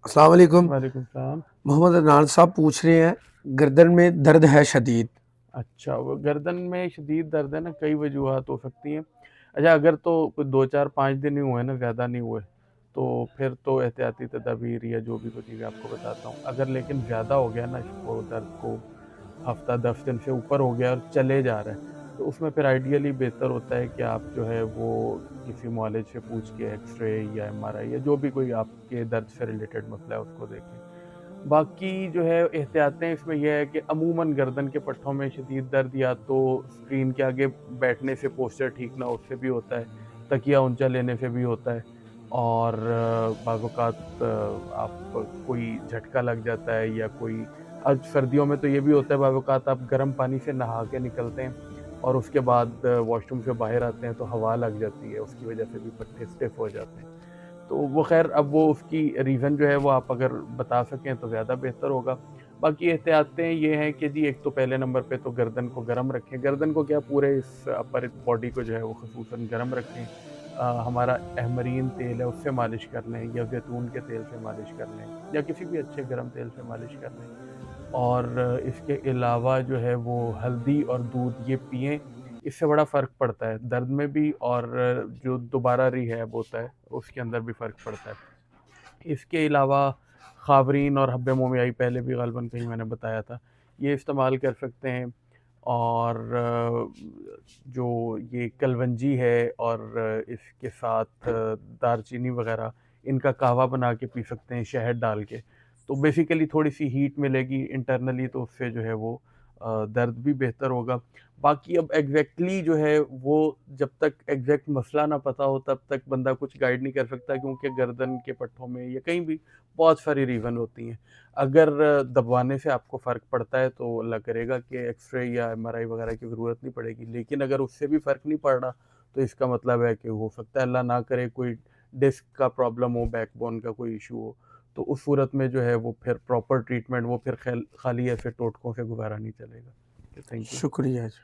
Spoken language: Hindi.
अस्सलाम वालेकुम। वालेकुम सलाम। मोहम्मद अदनान साहब पूछ रहे हैं, गर्दन में दर्द है शदीद। अच्छा, वो गर्दन में शदीद दर्द है ना, कई वजूहात हो सकती हैं। अच्छा, अगर तो कोई 2, 4, 5 दिन ही हुए ना, ज़्यादा नहीं हुए, तो फिर तो एहतियाती तदाबीर या जो भी कुछ भी आपको बताता हूँ। अगर लेकिन ज़्यादा हो गया ना, वो दर्द को हफ़्ता 10 दिन से ऊपर हो गया और चले जा रहा है, तो उसमें फिर आइडियली बेहतर होता है कि आप जो है वो किसी मुआलिज से पूछ के एक्स-रे या एमआरआई या जो भी कोई आपके दर्द से रिलेटेड मसला है उसको देखें। बाकी जो है एहतियातें इसमें ये है कि अमूमन गर्दन के पट्टों में शदीद दर्द या तो स्क्रीन के आगे बैठने से पोस्चर ठीक ना उससे भी होता है, तकिया ऊंचा लेने से भी होता है और बाज़ औक़ात आप कोई झटका लग जाता है या कोई आज सर्दियों में तो ये भी होता है बाज़ औक़ात आप गर्म पानी से नहा के निकलते हैं और उसके बाद वॉशरूम से बाहर आते हैं तो हवा लग जाती है, उसकी वजह से भी पट्टे स्टिफ़ हो जाते हैं। तो वो ख़ैर अब वो उसकी रीज़न जो है वो आप अगर बता सकें तो ज़्यादा बेहतर होगा। बाकी एहतियातें ये हैं कि जी एक तो पहले नंबर पे तो गर्दन को गरम रखें, गर्दन को क्या पूरे इस अपर बॉडी को जो है वो ख़ुसूसन गरम रखें। हमारा अहमरीन तेल है उससे मालिश कर लें या ज़ैतून के तेल से मालिश कर लें या किसी भी अच्छे गरम तेल से मालिश कर लें। और इसके अलावा जो है वो हल्दी और दूध ये पिएँ, इससे बड़ा फ़र्क पड़ता है दर्द में भी और जो दोबारा रिहैब होता है, उसके अंदर भी फ़र्क पड़ता है। इसके अलावा ख़ावरीन और हब्बे मोमियाई पहले भी ग़ालिबन कहीं मैंने बताया था, ये इस्तेमाल कर सकते हैं और जो ये कलवंजी है और इसके साथ दालचीनी वग़ैरह इनका कहवा बना के पी सकते हैं शहद डाल के। तो बेसिकली थोड़ी-सी हीट मिलेगी इंटरनली तो उससे जो है वो दर्द भी बेहतर होगा। बाकी अब एग्ज़ैक्टली जो है वो जब तक एग्ज़ैक्ट मसला ना पता हो तब तक बंदा कुछ गाइड नहीं कर सकता क्योंकि गर्दन के पट्टों में या कहीं भी बहुत सारी रीज़न होती हैं। अगर दबवाने से आपको फ़र्क पड़ता है तो अल्लाह करेगा कि एक्स-रे या एमआरआई वग़ैरह की ज़रूरत नहीं पड़ेगी। लेकिन अगर उससे भी फ़र्क नहीं पड़ रहा तो इसका मतलब है कि हो सकता है अल्लाह ना करे कोई डिस्क का प्रॉब्लम हो, बैकबोन का कोई इश्यू हो। तो उस सूरत में जो है वो फिर प्रॉपर ट्रीटमेंट वो फिर खाली ऐसे टोटकों से गुज़ारा नहीं चलेगा। Thank you. शुक्रिया जी।